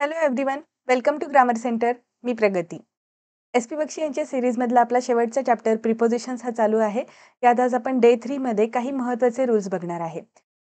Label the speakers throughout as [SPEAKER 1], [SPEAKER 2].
[SPEAKER 1] Hello everyone, welcome to grammar centre. मी Pragati. SP Bakshi यांच्या सीरीजमधला आपला शेवटचा चॅप्टर प्रिपोजिशन्स हा चालू आहे. यात आज आपण डे 3 मध्ये काही महत्त्वाचे रूल्स बघणार आहे.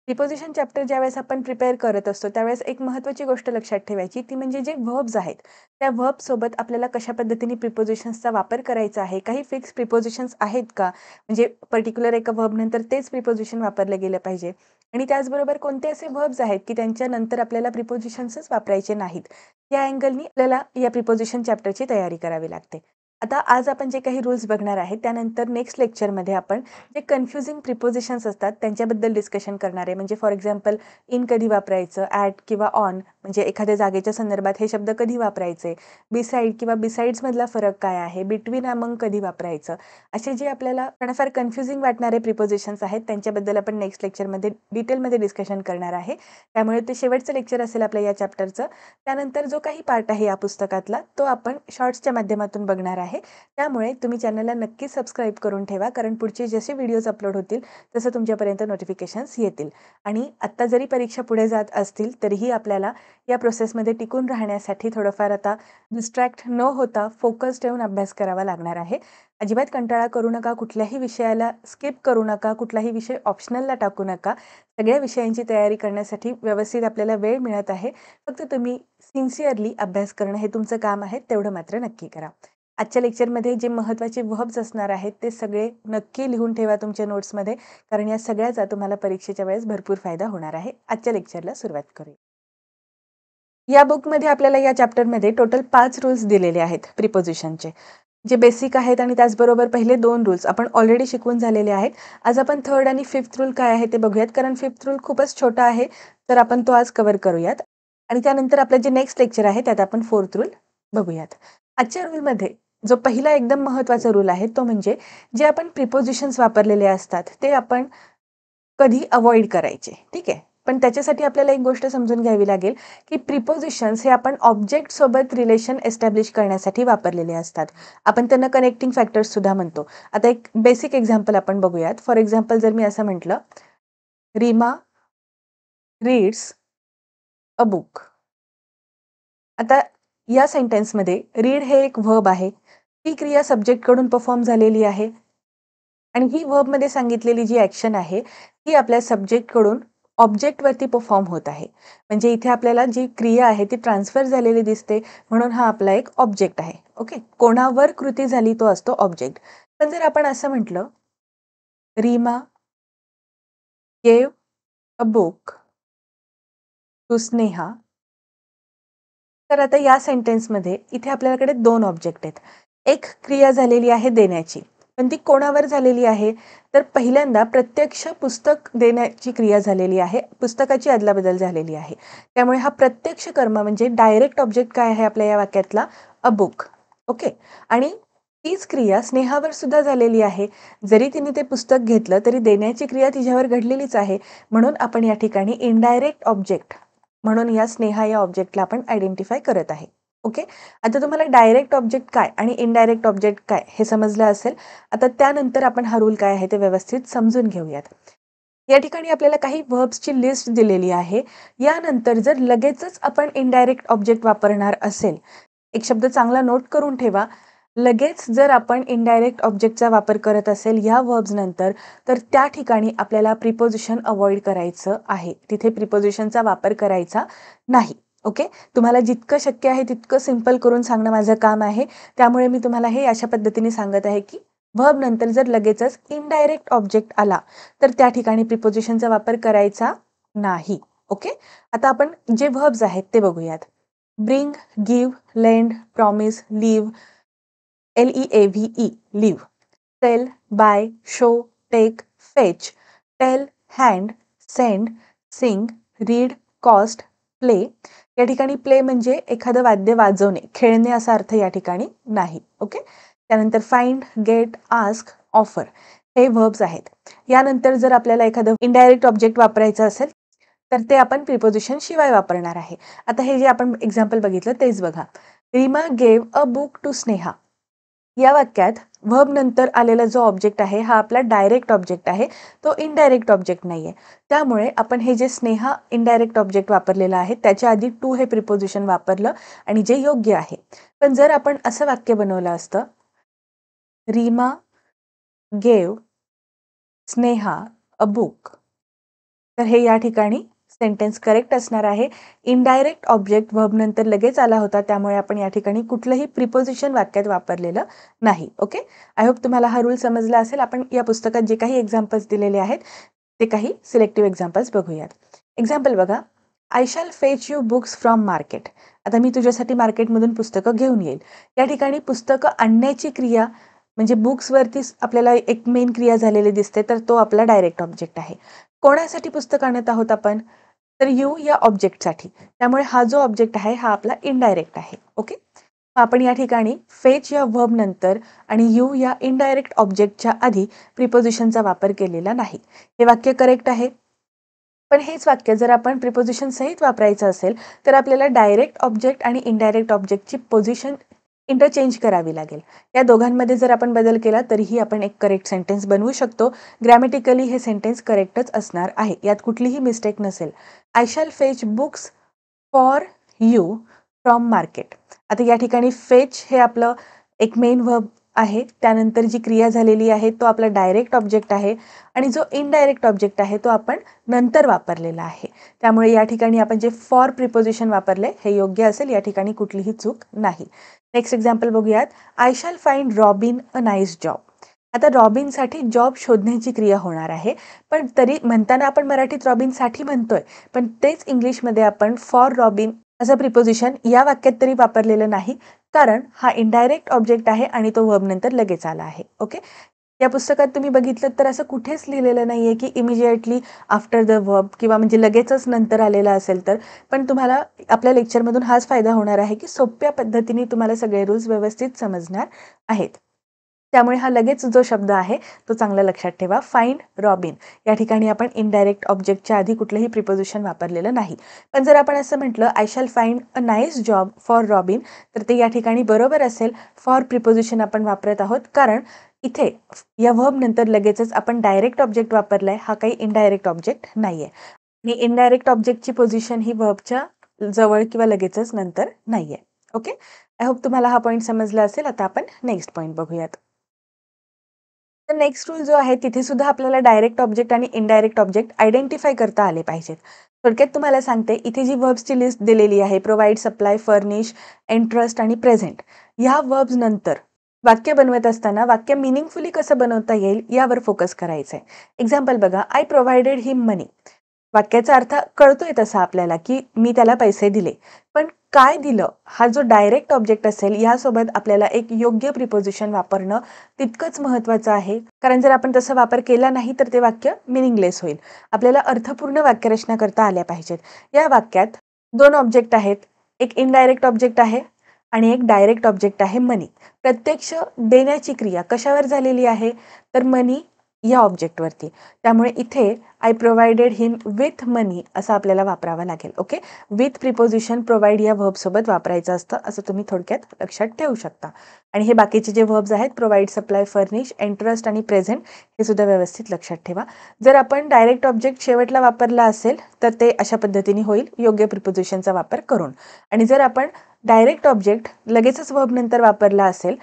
[SPEAKER 1] प्रिपोजिशन चॅप्टर ज्यावेळेस आपण प्रिपेअर करत असतो त्यावेळेस एक महत्त्वाची गोष्ट लक्षात ठेवायची ती म्हणजे जे व्हर्ब्स आहेत त्या व्हर्ब सोबत आपल्याला कशा पद्धतीने प्रिपोजिशन्सचा वापर करायचा आहे. काही फिक्स प्रिपोजिशन्स आहेत का, म्हणजे पर्टिक्युलर एका व्हर्ब नंतर तेच प्रिपोजिशन वापरलं गेलं पाहिजे आणि त्याचबरोबर कोणते असे व्हर्ब्स आहेत की त्यांच्यानंतर आपल्याला प्रिपोजिशन्सच वापरायचे नाहीत. या अँगलनी आपल्याला या प्रिपोजिशन चॅप्टरची तयारी करावी लागते. आता आज आपण जे काही रूल्स बघणार आहे त्यानंतर नेक्स्ट लेक्चरमध्ये आपण जे कन्फ्युजिंग प्रिपोजिशन्स असतात त्यांच्याबद्दल डिस्कशन करणार आहे. म्हणजे फॉर एक्झाम्पल इन कधी वापरायचं, ॲट किंवा ऑन म्हणजे एखाद्या जागेच्या संदर्भात हे शब्द कधी वापरायचे, बिसाईड किंवा बिसाईड्समधला फरक काय आहे, बिटवीन अमंग कधी वापरायचं, असे जे आपल्याला थोडंफार कन्फ्युजिंग वाटणारे प्रिपोजिशन्स आहेत त्यांच्याबद्दल आपण नेक्स्ट लेक्चरमध्ये डिटेलमध्ये डिस्कशन करणार आहे. त्यामुळे ते शेवटचं लेक्चर असेल आपल्या या चॅप्टरचं. त्यानंतर जो काही पार्ट आहे या पुस्तकातला तो आपण शॉर्ट्सच्या माध्यमातून बघणार आहे. त्यामुळे तुम्ही चॅनलला नक्कीच सबस्क्राईब करून ठेवा, कारण पुढचे जसे व्हिडिओज अपलोड होतील तसं तुमच्यापर्यंत नोटिफिकेशन्स येतील. आणि आत्ता जरी परीक्षा पुढे जात असतील तरीही आपल्याला या प्रोसेसमध्ये टिकून राहण्यासाठी थोडंफार आता डिस्ट्रॅक्ट न होता फोकस ठेवून अभ्यास करावा लागणार आहे. अजिबात कंटाळा करू नका, कुठल्याही विषयाला स्किप करू नका, कुठलाही विषय ऑप्शनलला टाकू नका. सगळ्या विषयांची तयारी करण्यासाठी व्यवस्थित आपल्याला वेळ मिळत आहे. फक्त तुम्ही सिन्सिअरली अभ्यास करणं हे तुमचं काम आहे, तेवढं मात्र नक्की करा. आजच्या लेक्चरमध्ये जे महत्त्वाचे व्हर्ब्स असणार आहेत ते सगळे नक्की लिहून ठेवा तुमच्या नोट्समध्ये, कारण या सगळ्याचा तुम्हाला परीक्षेच्या वेळेस भरपूर फायदा होणार आहे. आजच्या लेक्चरला सुरुवात करूया. या बुकमध्ये आपल्याला या चॅप्टरमध्ये टोटल 5 रूल्स दिलेले आहेत प्रिपोजिशनचे, जे बेसिक आहेत आणि त्याचबरोबर पहिले 2 रूल्स आपण ऑलरेडी शिकवून झालेले आहेत. आज आपण 3rd आणि 5th रूल काय आहे ते बघूयात, कारण 5th रूल खूपच छोटा आहे तर आपण तो आज कव्हर करूयात. आणि त्यानंतर आपलं जे नेक्स्ट लेक्चर आहे त्यात आपण 4th रूल बघूयात. आजच्या रूलमध्ये जो पहिला एकदम महत्त्वाचा रूल आहे तो म्हणजे जे आपण प्रिपोजिशन्स वापरलेले असतात ते आपण कधी अवॉइड करायचे. ठीक आहे, पण त्याच्यासाठी आपल्याला एक गोष्ट समजून घ्यावी लागेल की प्रिपोजिशन्स हे आपण ऑब्जेक्ट सोबत रिलेशन एस्टॅब्लिश करण्यासाठी वापरलेले असतात. आपण त्यांना कनेक्टिंग फॅक्टर्स सुद्धा म्हणतो. आता एक बेसिक एक्झाम्पल आपण बघूयात. फॉर एक्झाम्पल जर मी असं म्हटलं, रीमा रीड्स अ बुक. आता या सेंटेन्समध्ये रीड हे एक व्हर्ब आहे. ही क्रिया सब्जेक्टकडून परफॉर्म झालेली आहे आणि ही व्हर्बमध्ये सांगितलेली जी ॲक्शन आहे ती आपल्या सब्जेक्टकडून ऑब्जेक्टवरती परफॉर्म होत आहे. म्हणजे इथे आपल्याला जी क्रिया आहे ती ट्रान्सफर झालेली दिसते, म्हणून हा आपला एक ऑब्जेक्ट आहे. ओके, कोणावर कृती झाली तो असतो ऑब्जेक्ट. पण जर आपण असं म्हटलं, Reema gave a book to Sneha, तर आता या सेंटेन्समध्ये इथे आपल्याकडे 2 ऑब्जेक्ट आहेत. एक क्रिया झालेली आहे देण्याची, पण ती कोणावर झालेली आहे, तर पहिल्यांदा प्रत्यक्ष पुस्तक देण्याची क्रिया झालेली आहे, पुस्तकाची अदलाबदल झालेली आहे. त्यामुळे हा प्रत्यक्ष कर्म म्हणजे डायरेक्ट ऑब्जेक्ट काय आहे आपल्या या वाक्यातला, अ बुक. ओके, आणि तीच क्रिया स्नेहावर सुद्धा झालेली आहे. जरी तिने ते पुस्तक घेतलं तरी देण्याची क्रिया तिच्यावर घडलेलीच आहे, म्हणून आपण या ठिकाणी इनडायरेक्ट ऑब्जेक्ट म्हणून या स्नेहा या ऑब्जेक्टला आपण आयडेंटिफाय करत आहे. ओके, आता तुम्हाला डायरेक्ट ऑब्जेक्ट काय आणि इनडायरेक्ट ऑब्जेक्ट काय हे समजलं असेल. आता त्यानंतर आपण हा रूल काय आहे ते व्यवस्थित समजून घेऊयात. या ठिकाणी आपल्याला काही व्हर्ब्सची लिस्ट दिलेली आहे. यानंतर जर लगेचच आपण इनडायरेक्ट ऑब्जेक्ट वापरणार असेल, एक शब्द चांगला नोट करून ठेवा, लगेच जर आपण इनडायरेक्ट ऑब्जेक्टचा वापर करत असेल या व्हर्ब्स नंतर, तर त्या ठिकाणी आपल्याला प्रिपोजिशन अवॉइड करायचं आहे. तिथे प्रिपोजिशनचा वापर करायचा नाही. ओके, तुम्हाला जितकं शक्य आहे तितकं सिंपल करून सांगणं माझं काम आहे. त्यामुळे मी तुम्हाला हे अशा पद्धतीने सांगत आहे की व्हर्ब नंतर जर लगेचच इनडायरेक्ट ऑब्जेक्ट आला तर त्या ठिकाणी प्रिपोजिशनचा वापर करायचा नाही. ओके, आता आपण जे व्हर्ब्स आहेत ते बघूयात. Bring, give, lend, promise, leave, LEAVE, leave, sell, buy, show, take, fetch, tell, hand, send, sing, read, cost, play. या ठिकाणी प्ले म्हणजे एखादं वाद्य वाजवणे, खेळणे असा अर्थ या ठिकाणी नाही. ओके, त्यानंतर फाइंड, गेट, आस्क, ऑफर हे व्हर्ब्स आहेत. यानंतर जर आपल्याला एखादं इनडायरेक्ट ऑब्जेक्ट वापरायचं असेल तर ते आपण प्रिपोजिशन शिवाय वापरणार आहे. आता हे जे आपण एक्झाम्पल बघितलं तेच बघा. Reema gave a book to Sneha. या वाक्यात व्हर्ब नंतर आलेला जो ऑब्जेक्ट आहे हा आपला डायरेक्ट ऑब्जेक्ट आहे, तो इनडायरेक्ट ऑब्जेक्ट नाही आहे. त्यामुळे आपण हे जे स्नेहा इनडायरेक्ट ऑब्जेक्ट वापरलेलं आहे त्याच्या आधी टू हे प्रिपोजिशन वापरलं आणि जे योग्य आहे. पण जर आपण असं वाक्य बनवलं असतं, Reema gave Sneha a book, तर हे या ठिकाणी सेंटेन्स करेक्ट असणार आहे. इनडायरेक्ट ऑब्जेक्ट व्हर्ब नंतर लगेच आला होता, त्यामुळे आपण या ठिकाणी कुठलंही प्रिपोजिशन वाक्यात वापरलेलं नाही. ओके, आय होप तुम्हाला हा रूल समजला असेल. आपण या पुस्तकात जे काही एक्झाम्पल्स दिलेले आहेत ते काही सिलेक्टिव्ह एक्झाम्पल्स बघूयात. एक्झाम्पल बघा, I shall fetch you books from market. आता मी तुझ्यासाठी मार्केटमधून पुस्तकं घेऊन येईल. या ठिकाणी पुस्तकं आणण्याची क्रिया म्हणजे बुक्सवरती आपल्याला एक मेन क्रिया झालेली दिसते, तर तो आपला डायरेक्ट ऑब्जेक्ट आहे. कोणासाठी पुस्तक आणत आहोत आपण, तर यू या ऑब्जेक्टसाठी. त्यामुळे हा जो ऑब्जेक्ट आहे हा आपला इनडायरेक्ट आहे. ओके, आपण या ठिकाणी फेच या व्हर्ब नंतर आणि यू या इनडायरेक्ट ऑब्जेक्टच्या आधी प्रिपोजिशनचा वापर केलेला नाही. हे वाक्य करेक्ट आहे. पण हेच वाक्य जर आपण प्रिपोजिशन सहित वापरायचं असेल तर आपल्याला डायरेक्ट ऑब्जेक्ट आणि इनडायरेक्ट ऑब्जेक्टची पोझिशन इंटरचेंज करावी लागेल. या दोघांमध्ये जर आपण बदल केला तरीही आपण एक करेक्ट सेंटेन्स बनवू शकतो. ग्रॅमॅटिकली हे सेंटेन्स करेक्टच असणार आहे, यात कुठलीही मिस्टेक नसेल. I shall fetch books for you from market. आता या ठिकाणी फेच हे आपलं एक मेन व्हर्ब आहे, त्यानंतर जी क्रिया झालेली आहे तो आपला डायरेक्ट ऑब्जेक्ट आहे आणि जो इनडायरेक्ट ऑब्जेक्ट आहे तो आपण नंतर वापरलेला आहे. त्यामुळे या ठिकाणी आपण जे फॉर प्रिपोजिशन वापरले हे योग्य असेल, या ठिकाणी कुठलीही चूक नाही. नेक्स्ट एक्झाम्पल बघूयात, I shall find robin a nice job. आता रॉबिनसाठी जॉब शोधण्याची क्रिया होणार आहे, पण तरी म्हणताना आपण मराठीत रॉबिनसाठी म्हणतोय, पण तेच इंग्लिशमध्ये आपण फॉर रॉबिन असं प्रिपोजिशन या वाक्यात तरी वापरलेलं नाही, कारण हा इनडायरेक्ट ऑब्जेक्ट आहे आणि तो वर्ब नंतर लगेच आला आहे. ओके, या पुस्तकात तुम्ही बघितलं तर असं कुठेच लिहिलेलं नाहीये की इमिजिएटली आफ्टर द वर्ब किंवा म्हणजे लगेचच नंतर आलेला असेल तर. पण तुम्हाला आपल्या लेक्चरमधून हाच फायदा होणार आहे की सोप्या पद्धतीने तुम्हाला सगळे रूल्स व्यवस्थित समजणार आहेत. त्यामुळे हा लगेच जो शब्द आहे तो चांगला लक्षात ठेवा. फाइंड रॉबिन, या ठिकाणी आपण इनडायरेक्ट ऑब्जेक्टच्या आधी कुठलंही प्रिपोजिशन वापरलेलं नाही. पण जर आपण असं म्हटलं I shall find a nice job for robin, तर ते या ठिकाणी बरोबर असेल. फॉर प्रिपोजिशन आपण वापरत आहोत कारण इथे या व्हर्ब नंतर लगेचच आपण डायरेक्ट ऑब्जेक्ट वापरलाय, हा काही इनडायरेक्ट ऑब्जेक्ट नाहीये. आणि इनडायरेक्ट ऑब्जेक्टची पोझिशन ही व्हर्बच्या जवळ किंवा लगेचच नंतर नाहीये. ओके, आय होप तुम्हाला हा पॉईंट समजला असेल. आता आपण नेक्स्ट पॉईंट बघूयात. तर नेक्स्ट रूल जो आहे तिथे सुद्धा आपल्याला डायरेक्ट ऑब्जेक्ट आणि इनडायरेक्ट ऑब्जेक्ट आयडेंटिफाय करता आले पाहिजेत. थोडक्यात तुम्हाला सांगते, इथे जी वर्ब्सची लिस्ट दिलेली आहे, प्रोव्हाइड, सप्लाय, फर्निश, एंट्रस्ट आणि प्रेझेंट, ह्या वर्ब्स नंतर वाक्य बनवत असताना वाक्य मिनिंगफुली कसं बनवता येईल यावर फोकस करायचं आहे. एक्झाम्पल बघा, आय प्रोव्हाइडेड हिम मनी. वाक्याचा अर्थ कळतोय तसा आपल्याला की मी त्याला पैसे दिले, पण काय दिलं हा जो डायरेक्ट ऑब्जेक्ट असेल यासोबत आपल्याला एक योग्य प्रिपोजिशन वापरणं तितकंच महत्त्वाचं आहे. कारण जर आपण तसा वापर केला नाही तर ते वाक्य मिनिंगलेस होईल. आपल्याला अर्थपूर्ण वाक्यरचना करता आल्या पाहिजेत. या वाक्यात दोन ऑब्जेक्ट आहेत, एक इनडायरेक्ट ऑब्जेक्ट आहे आणि एक डायरेक्ट ऑब्जेक्ट आहे मनी. प्रत्यक्ष देण्याची क्रिया कशावर झालेली आहे, तर मनी या ऑब्जेक्टवरती. त्यामुळे इथे आय प्रोव्हाइडेड हिम विथ मनी असं आपल्याला वापरावं लागेल. ओके, विथ प्रिपोजिशन प्रोव्हाइड या व्हर्बसोबत वापरायचं असतं, असं तुम्ही थोडक्यात लक्षात ठेवू शकता. आणि हे बाकीचे जे व्हर्ब्स आहेत, प्रोव्हाइड, सप्लाय, फर्निश, इंटरेस्ट आणि प्रेझेंट, हे सुद्धा व्यवस्थित लक्षात ठेवा. जर आपण डायरेक्ट ऑब्जेक्ट शेवटला वापरला असेल तर ते अशा पद्धतीने होईल, योग्य प्रिपोजिशनचा वापर करून. आणि जर आपण डायरेक्ट ऑब्जेक्ट लगेचच व्हर्ब नंतर वापरला असेल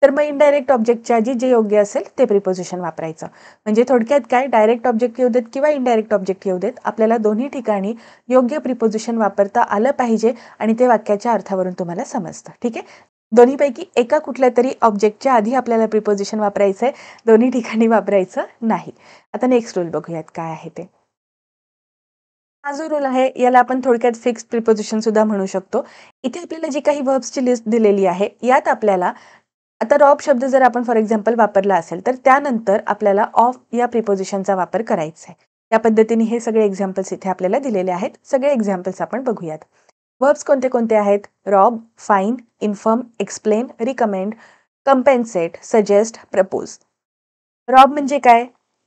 [SPEAKER 1] तर मग इनडायरेक्ट ऑब्जेक्टच्या आधी जे योग्य असेल ते प्रिपोजिशन वापरायचं. म्हणजे थोडक्यात काय, डायरेक्ट ऑब्जेक्ट येऊ देत किंवा इनडायरेक्ट ऑब्जेक्ट येऊ देत, आपल्याला दोन्ही ठिकाणी योग्य प्रिपोजिशन वापरता आलं पाहिजे आणि ते वाक्याच्या अर्थावरून तुम्हाला समजतं. ठीक आहे, दोन्हीपैकी एका कुठल्या तरी ऑब्जेक्टच्या आधी आपल्याला प्रिपोजिशन वापरायचं आहे, दोन्ही ठिकाणी वापरायचं नाही. आता नेक्स्ट रूल बघूयात काय आहे ते. हा जो रूल आहे याला आपण थोडक्यात फिक्स प्रिपोजिशन सुद्धा म्हणू शकतो. इथे आपल्याला जी काही वर्ब्सची लिस्ट दिलेली आहे यात आपल्याला आता रॉब शब्द जर आपण फॉर एक्झाम्पल वापरला असेल तर त्यानंतर आपल्याला ऑफ या प्रिपोजिशनचा वापर करायचा आहे. या पद्धतीने हे सगळे एक्झाम्पल्स इथे आपल्याला दिलेले आहेत. सगळे एक्झाम्पल्स आपण बघूयात. वर्ब्स कोणते कोणते आहेत, rob, fine, inform, explain, recommend, compensate, suggest, propose. Rob म्हणजे काय,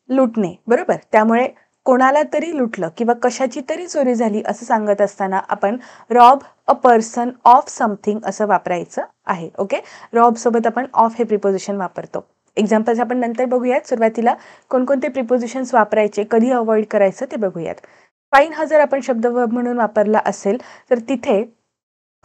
[SPEAKER 1] लुटणे, बरोबर. त्यामुळे कोणाला तरी लुटलं किंवा कशाची तरी चोरी झाली असं सांगत असताना आपण rob a person of something असं वापरायचं आहे. ओके, रॉब सोबत आपण ऑफ हे प्रिपोजिशन वापरतो. एक्झाम्पल्स आपण नंतर बघूयात. सुरुवातीला कोणकोणते प्रिपोजिशन्स वापरायचे, कधी अवॉइड करायचं ते बघूयात. फाईन हा जर आपण शब्द वर्ब म्हणून वापरला असेल तर तिथे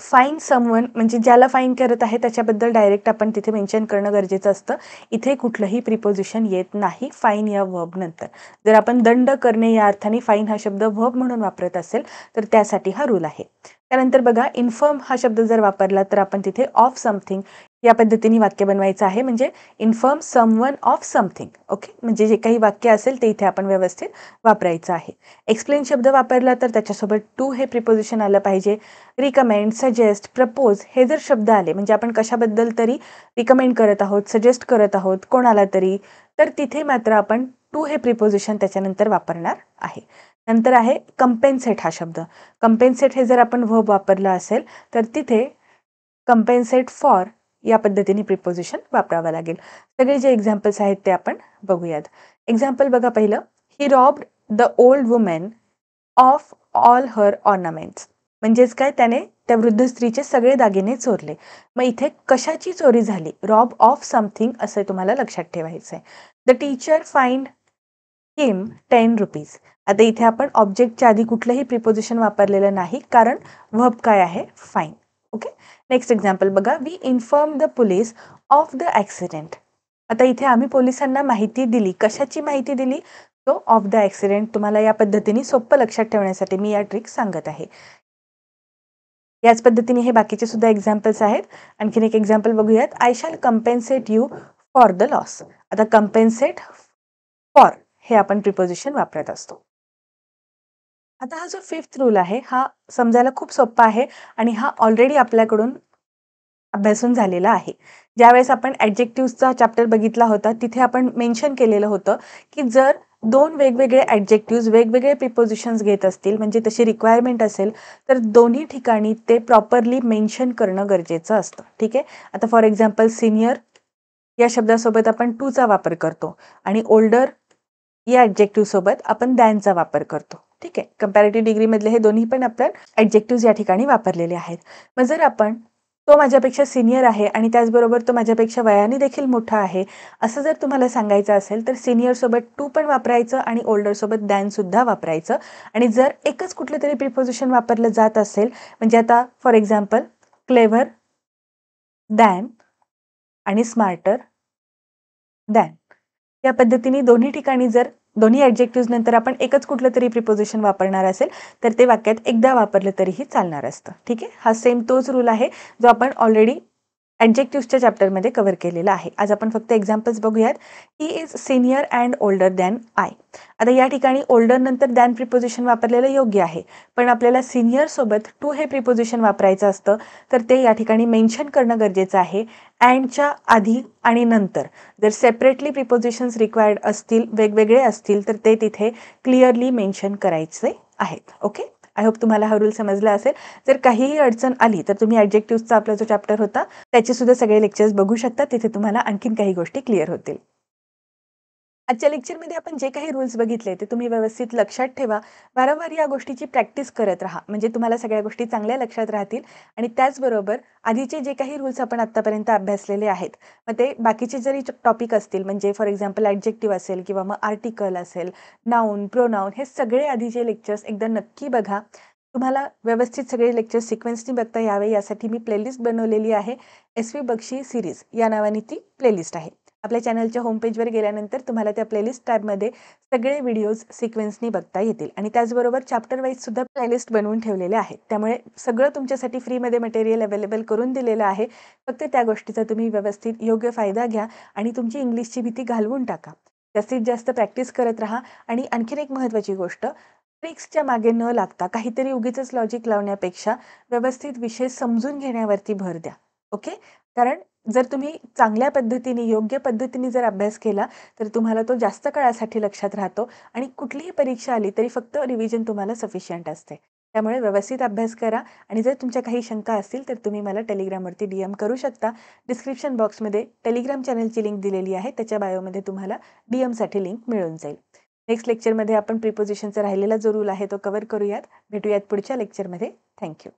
[SPEAKER 1] फाईन समवन म्हणजे ज्याला फाईन करत आहे त्याच्याबद्दल डायरेक्ट आपण तिथे मेन्शन करणं गरजेचं असतं. इथे कुठलंही प्रिपोजिशन येत नाही फाईन या वर्ब नंतर. जर आपण दंड करणे या अर्थाने फाईन हा शब्द वर्ब म्हणून वापरत असेल तर त्यासाठी हा रूल आहे. त्यानंतर बघा, इन्फर्म हा शब्द जर वापरला तर आपण तिथे ऑफ समथिंग या पद्धतीने वाक्य बनवायचं आहे. म्हणजे inform someone of something. Okay, म्हणजे जे काही वाक्य असेल ते इथे आपण व्यवस्थित वापरायचं आहे. एक्सप्लेन शब्द वापरला तर त्याच्यासोबत टू हे प्रिपोजिशन आलं पाहिजे. रिकमेंड, सजेस्ट, प्रपोज हे जर शब्द आले म्हणजे आपण कशाबद्दल तरी रिकमेंड करत आहोत, सजेस्ट करत आहोत कोणाला तरी, तर तिथे मात्र आपण टू हे प्रिपोजिशन त्याच्यानंतर वापरणार आहे. नंतर आहे कंपेन्सेट हा शब्द. कंपेन्सेट हे जर आपण वर्ब वापरला असेल तर तिथे कंपेन्सेट फॉर या पद्धतीने प्रिपोजिशन वापरावं लागेल. सगळे जे एक्झाम्पल्स आहेत ते आपण बघूयात. एक्झाम्पल बघा पहिलं, he robbed the old woman of all her ornaments. म्हणजेच काय, त्याने त्या वृद्ध स्त्रीचे सगळे दागिने चोरले. मग इथे कशाची चोरी झाली, रॉब ऑफ समथिंग असं तुम्हाला लक्षात ठेवायचं आहे. The teacher find him 10 rupees. आता इथे आपण ऑब्जेक्टच्या आधी कुठलंही प्रिपोजिशन वापरलेलं नाही कारण वर्ब काय आहे, फाईन. ओके, नेक्स्ट एक्झाम्पल बघा, we inform the police of the accident. आता इथे आम्ही पोलिसांना माहिती दिली. कशाची माहिती दिली, तो ऑफ द ॲक्सिडेंट. तुम्हाला या पद्धतीने सोपं लक्षात ठेवण्यासाठी मी या ट्रिक सांगत आहे. याच पद्धतीने हे बाकीचे सुद्धा एक्झाम्पल्स आहेत. आणखीन एक एक्झाम्पल बघूयात, I shall compensate you for the loss. आता कम्पेन्सेट फॉर हे आपण प्रिपोजिशन वापरत असतो. आता हा जो फिफ्थ रूल आहे हा समजायला खूप सोपा आहे आणि हा ऑलरेडी आपल्याकडून अभ्यासून झालेला आहे. ज्यावेळेस आपण ॲडजेक्टिव्हचा चॅप्टर बघितला होता तिथे आपण मेन्शन केलेलं होतं की जर दोन वेगवेगळे ॲडजेक्टिव्ज वेगवेगळे प्रिपोजिशन्स घेत असतील म्हणजे तशी रिक्वायरमेंट असेल तर दोन्ही ठिकाणी ते प्रॉपरली मेन्शन करणं गरजेचं असतं. ठीक आहे, आता फॉर एक्झाम्पल सिनियर या शब्दासोबत आपण टूचा वापर करतो आणि ओल्डर या ॲडजेक्टिव्ह सोबत आपण दॅनचा वापर करतो. ठीक आहे, कंपॅरेटिव्ह डिग्रीमधले हे दोन्ही पण आपण ॲडजेक्टिव्ह या ठिकाणी वापरलेले आहेत. मग जर आपण तो माझ्यापेक्षा सिनियर आहे आणि त्याचबरोबर तो माझ्यापेक्षा वयाने देखील मोठा आहे असं जर तुम्हाला सांगायचं असेल तर सिनियरसोबत टू पण वापरायचं आणि ओल्डरसोबत दॅनसुद्धा वापरायचं. आणि जर एकच कुठलं तरी प्रिपोजिशन वापरलं जात असेल म्हणजे आता फॉर एक्झाम्पल क्लेव्हर दॅन आणि स्मार्टर दॅन या पद्धतीने दोन्ही ठिकाणी जर दोन्ही ॲडजेक्टिव्ह नंतर आपण एकच कुठलं तरी प्रिपोजिशन वापरणार असेल तर ते वाक्यात एकदा वापरलं तरीही चालणार असतं. ठीक आहे, हा सेम तोच रूल आहे जो आपण ऑलरेडी ॲडजेक्टिव्हच्या चॅप्टरमध्ये कव्हर केलेला आहे. आज आपण फक्त एक्झाम्पल्स बघूयात. He is senior and older than I. आता या ठिकाणी ओल्डर नंतर दॅन प्रिपोजिशन वापरलेलं योग्य आहे पण आपल्याला सिनियर सोबत टू हे प्रिपोजिशन वापरायचं असतं तर ते या ठिकाणी मेन्शन करणं गरजेचं आहे. अँडच्या आधी आणि नंतर जर सेपरेटली प्रिपोजिशन्स रिक्वायर्ड असतील, वेगवेगळे असतील तर ते तिथे क्लिअरली मेन्शन करायचे आहेत. ओके, आय होप तुम्हाला हा रूल समजला असेल. जर काहीही अडचण आली तर तुम्ही ॲडजेक्टिव्हचा आपला जो चॅप्टर होता त्याचे सुद्धा सगळे लेक्चर्स बघू शकता. तिथे तुम्हाला आणखीन काही गोष्टी क्लिअर होतील. आजच्या लेक्चरमध्ये आपण जे काही रूल्स बघितले ते तुम्ही व्यवस्थित लक्षात ठेवा. वारंवार या गोष्टीची प्रॅक्टिस करत राहा म्हणजे तुम्हाला सगळ्या गोष्टी चांगल्या लक्षात राहतील. आणि त्याचबरोबर आधीचे जे काही रूल्स आपण आत्तापर्यंत अभ्यासलेले आहेत मग ते बाकीचे जरी टॉपिक असतील म्हणजे फॉर एक्झाम्पल ॲडजेक्टिव्ह असेल किंवा मग आर्टिकल असेल, नाऊन, प्रोनाऊन हे सगळे आधीचे लेक्चर्स एकदा नक्की बघा. तुम्हाला व्यवस्थित सगळे लेक्चर्स सिक्वेन्सनी बघता यावे यासाठी मी प्लेलिस्ट बनवलेली आहे. SV बक्षी सिरीज या नावाने ती प्लेलिस्ट आहे. आपल्या चॅनलच्या होमपेजवर गेल्यानंतर तुम्हाला त्या प्लेलिस्ट टॅबमध्ये सगळे व्हिडिओज सिक्वेन्सनी बघता येतील आणि त्याचबरोबर चॅप्टर वाईज सुद्धा प्लेलिस्ट बनवून ठेवलेले आहेत. त्यामुळे सगळं तुमच्यासाठी फ्रीमध्ये मटेरियल अवेलेबल करून दिलेलं आहे. फक्त त्या गोष्टीचा तुम्ही व्यवस्थित योग्य फायदा घ्या आणि तुमची इंग्लिशची भीती घालवून टाका. जास्तीत जास्त प्रॅक्टिस करत राहा. आणि आणखीन एक महत्त्वाची गोष्ट, ट्रिक्सच्या मागे न लागता काहीतरी उगीचच लॉजिक लावण्यापेक्षा व्यवस्थित विषय समजून घेण्यावरती भर द्या. ओके, कारण जर तुम्ही चांगल्या पद्धतीने योग्य पद्धतीने जर अभ्यास केला तर तुम्हाला तो जास्त काळासाठी लक्षात राहतो आणि कुठलीही परीक्षा आली तरी फक्त रिव्हिजन तुम्हाला सफिशियंट असते. त्यामुळे व्यवस्थित अभ्यास करा. आणि जर तुमच्या काही शंका असतील तर तुम्ही मला टेलिग्रामवरती DM करू शकता. डिस्क्रिप्शन बॉक्समध्ये टेलिग्राम चॅनलची लिंक दिलेली आहे, त्याच्या बायोमध्ये तुम्हाला DMसाठी लिंक मिळून जाईल. नेक्स्ट लेक्चरमध्ये आपण प्रिपोजिशनचा राहिलेला जो रूल आहे तो कव्हर करूयात. भेटूयात पुढच्या लेक्चरमध्ये. Thank you.